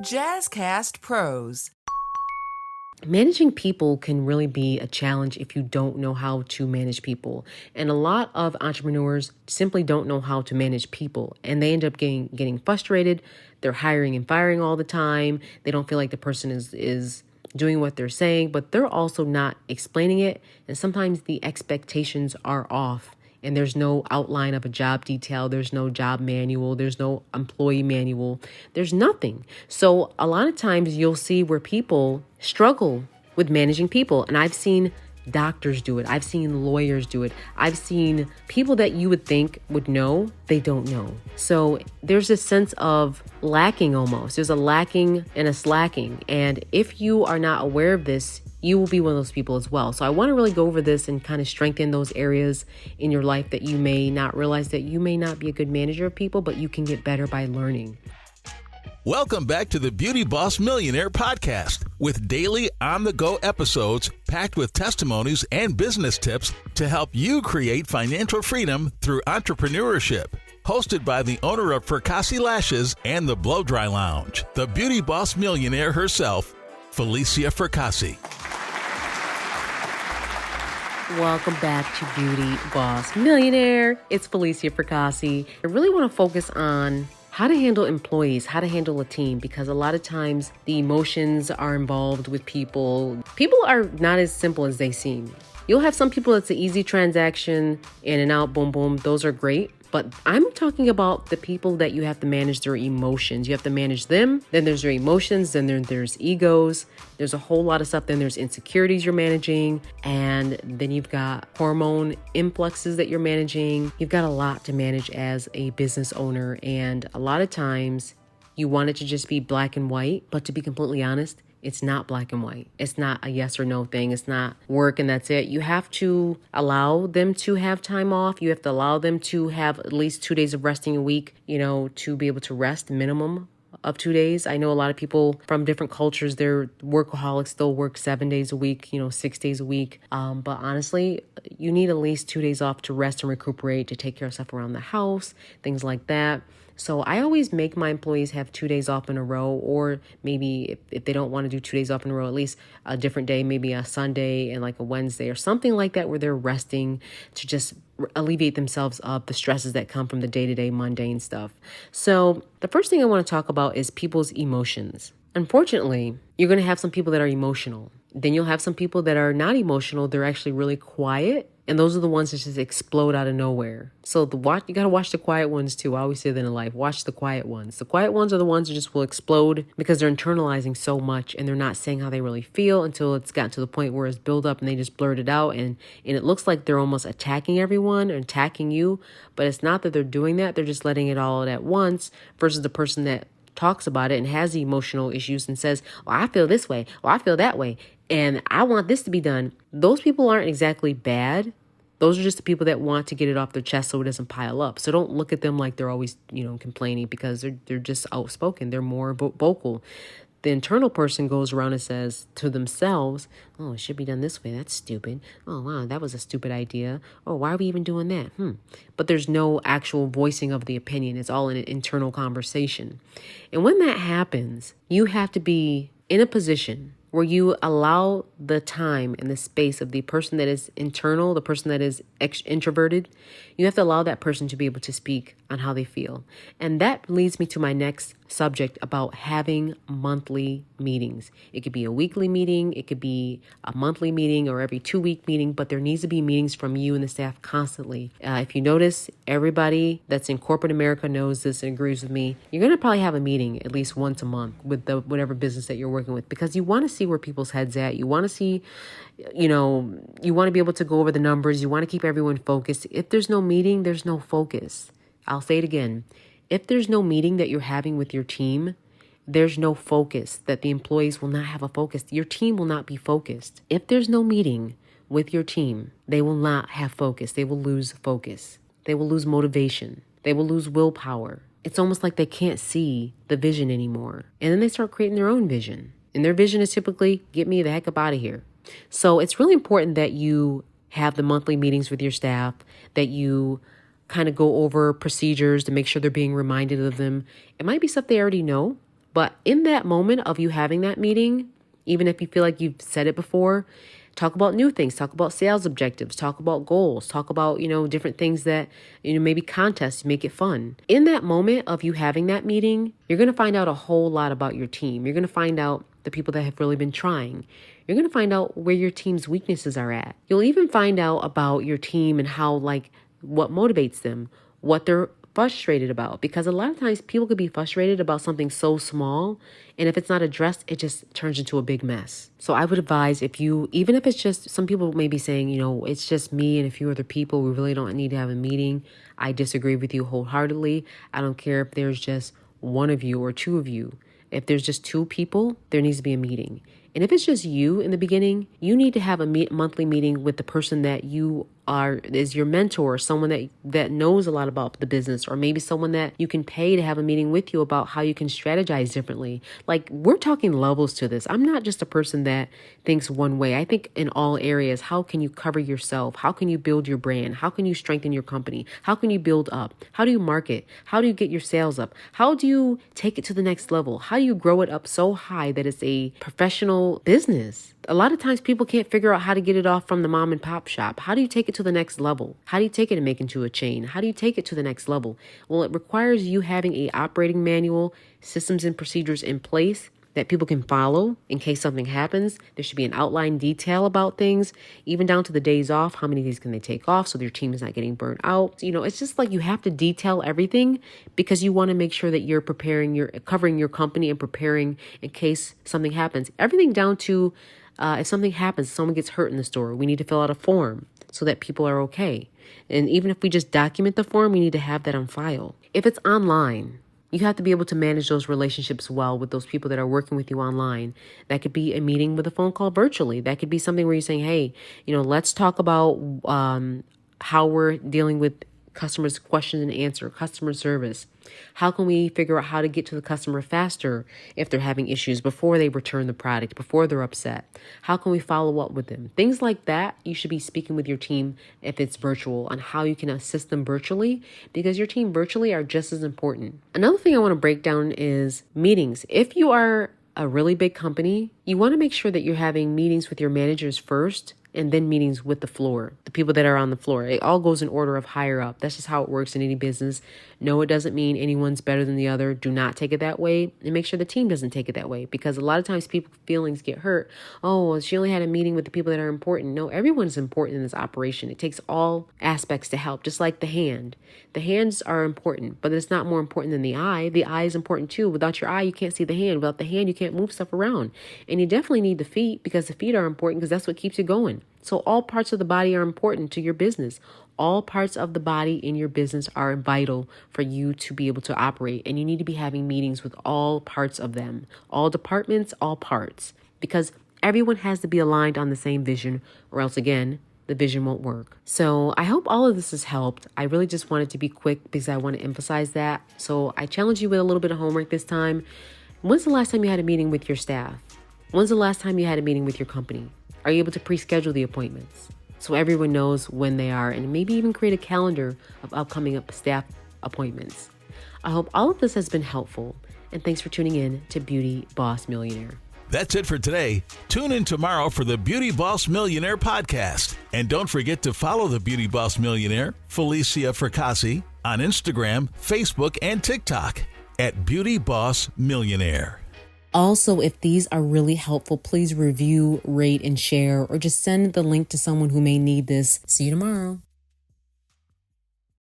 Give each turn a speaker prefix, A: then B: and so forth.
A: Jazzcast Pros.
B: Managing people can really be a challenge if you don't know how to manage people. And a lot of entrepreneurs simply don't know how to manage people. And they end up getting frustrated. They're hiring and firing all the time. They don't feel like the person is doing what they're saying, but they're also not explaining it. And sometimes the expectations are off. And there's no outline of a job detail. There's no job manual. There's no employee manual. There's nothing. So a lot of times you'll see where people struggle with managing people. And I've seen doctors do it. I've seen lawyers do it. I've seen people that you would think would know, they don't know. So there's a sense of lacking almost. There's a lacking and a slacking. And if you are not aware of this, you will be one of those people as well. So I want to really go over this and kind of strengthen those areas in your life that you may not realize that you may not be a good manager of people, but you can get better by learning.
C: Welcome back to the Beauty Boss Millionaire podcast with daily on-the-go episodes packed with testimonies and business tips to help you create financial freedom through entrepreneurship. Hosted by the owner of Fracassi Lashes and the Blow Dry Lounge, the Beauty Boss Millionaire herself, Felicia Fracassi.
B: Welcome back to Beauty Boss Millionaire. It's Felicia Fracassi. I really want to focus on how to handle employees, how to handle a team, because a lot of times the emotions are involved with people. People are not as simple as they seem. You'll have some people that's an easy transaction, in and out, boom, boom. Those are great. But I'm talking about the people that you have to manage their emotions. You have to manage them. Then there's their emotions. Then there's egos. There's a whole lot of stuff. Then there's insecurities you're managing. And then you've got hormone influxes that you're managing. You've got a lot to manage as a business owner. And a lot of times you want it to just be black and white. But to be completely honest, it's not black and white. It's not a yes or no thing. It's not work and that's it. You have to allow them to have time off. You have to allow them to have at least 2 days of resting a week, to be able to rest, minimum of 2 days. I know a lot of people from different cultures, they're workaholics, they'll work 7 days a week, 6 days a week. But honestly, you need at least 2 days off to rest and recuperate, to take care of stuff around the house, things like that. So I always make my employees have 2 days off in a row, or maybe if they don't want to do 2 days off in a row, at least a different day, maybe a Sunday and like a Wednesday or something like that, where they're resting to just alleviate themselves of the stresses that come from the day-to-day mundane stuff. So the first thing I want to talk about is people's emotions. Unfortunately, you're going to have some people that are emotional. Then you'll have some people that are not emotional. They're actually really quiet. And those are the ones that just explode out of nowhere. So you got to watch the quiet ones too. I always say that in life, watch the quiet ones. The quiet ones are the ones that just will explode because they're internalizing so much and they're not saying how they really feel until it's gotten to the point where it's built up and they just blurt it out. And it looks like they're almost attacking everyone and attacking you. But it's not that they're doing that. They're just letting it all out at once versus the person that talks about it and has the emotional issues and says, well, I feel this way, or I feel that way, and I want this to be done. Those people aren't exactly bad. Those are just the people that want to get it off their chest so it doesn't pile up. So don't look at them like they're always, complaining, because they're just outspoken. They're more vocal. The internal person goes around and says to themselves, oh, it should be done this way. That's stupid. Oh, wow, that was a stupid idea. Oh, why are we even doing that? But there's no actual voicing of the opinion. It's all in an internal conversation. And when that happens, you have to be in a position where you allow the time and the space of the person that is internal, the person that is introverted. You have to allow that person to be able to speak on how they feel. And that leads me to my next subject about having monthly meetings. It could be a weekly meeting, it could be a monthly meeting, or every 2-week meeting, but there needs to be meetings from you and the staff constantly. If you notice, everybody that's in corporate America knows this and agrees with me. You're going to probably have a meeting at least once a month with whatever business that you're working with, because you want to see where people's heads at. You want to see, you want to be able to go over the numbers. You want to keep everyone focused. If there's no meeting, there's no focus. I'll say it again. If there's no meeting that you're having with your team, there's no focus, that the employees will not have a focus. Your team will not be focused. If there's no meeting with your team, they will not have focus. They will lose focus. They will lose motivation. They will lose willpower. It's almost like they can't see the vision anymore. And then they start creating their own vision. And their vision is typically, get me the heck up out of here. So it's really important that you have the monthly meetings with your staff, that you kind of go over procedures to make sure they're being reminded of them. It might be stuff they already know, But in that moment of you having that meeting, even if you feel like you've said it before, talk about new things, talk about sales objectives, talk about goals, talk about, different things that, maybe contests, make it fun. In that moment of you having that meeting, you're going to find out a whole lot about your team. You're going to find out the people that have really been trying. You're going to find out where your team's weaknesses are at. You'll even find out about your team and how, what motivates them, what they're frustrated about, because a lot of times people could be frustrated about something so small, and if it's not addressed, it just turns into a big mess. So I would advise, even if it's just, some people may be saying, it's just me and a few other people, we really don't need to have a meeting. I disagree with you wholeheartedly. I don't care if there's just one of you or two of you. If there's just two people, there needs to be a meeting. And if it's just you in the beginning, you need to have a monthly meeting with the person that is your mentor, someone that knows a lot about the business, or maybe someone that you can pay to have a meeting with you about how you can strategize differently. We're talking levels to this. I'm not just a person that thinks one way. I think in all areas. How can you cover yourself? How can you build your brand? How can you strengthen your company? How can you build up? How do you market? How do you get your sales up? How do you take it to the next level? How do you grow it up so high that it's a professional business? A lot of times people can't figure out how to get it off from the mom and pop shop. How do you take it to the next level? How do you take it and make it into a chain? How do you take it to the next level? Well, it requires you having a operating manual, systems and procedures in place that people can follow in case something happens. There should be an outline detail about things, even down to the days off. How many days can they take off so their team is not getting burnt out? It's just you have to detail everything, because you want to make sure that you're covering your company and preparing in case something happens. Everything down to if something happens, someone gets hurt in the store, we need to fill out a form so that people are okay. And even if we just document the form, we need to have that on file. If it's online, you have to be able to manage those relationships well with those people that are working with you online. That could be a meeting with a phone call virtually. That could be something where you're saying, hey, let's talk about how we're dealing with customers' questions and answer, customer service. How can we figure out how to get to the customer faster if they're having issues before they return the product, before they're upset? How can we follow up with them? Things like that, you should be speaking with your team if it's virtual on how you can assist them virtually, because your team virtually are just as important. Another thing I want to break down is meetings. If you are a really big company, you want to make sure that you're having meetings with your managers first, and then meetings with the floor, the people that are on the floor. It all goes in order of higher up. That's just how it works in any business. No, it doesn't mean anyone's better than the other. Do not take it that way, and make sure the team doesn't take it that way, because a lot of times people's feelings get hurt. Oh, well, she only had a meeting with the people that are important. No, everyone's important in this operation. It takes all aspects to help, just like the hand. The hands are important, but it's not more important than the eye. The eye is important too. Without your eye, you can't see the hand. Without the hand, you can't move stuff around. And you definitely need the feet, because the feet are important, because that's what keeps you going. So all parts of the body are important to your business. All parts of the body in your business are vital for you to be able to operate. And you need to be having meetings with all parts of them, all departments, all parts, because everyone has to be aligned on the same vision, or else again, the vision won't work. So I hope all of this has helped. I really just wanted to be quick because I want to emphasize that. So I challenge you with a little bit of homework this time. When's the last time you had a meeting with your staff? When's the last time you had a meeting with your company? Are you able to pre-schedule the appointments so everyone knows when they are, and maybe even create a calendar of upcoming staff appointments? I hope all of this has been helpful, and thanks for tuning in to Beauty Boss Millionaire.
C: That's it for today. Tune in tomorrow for the Beauty Boss Millionaire podcast. And don't forget to follow the Beauty Boss Millionaire, Felicia Fracassi, on Instagram, Facebook, and TikTok at Beauty Boss Millionaire.
B: Also, if these are really helpful, please review, rate, and share, or just send the link to someone who may need this. See you tomorrow.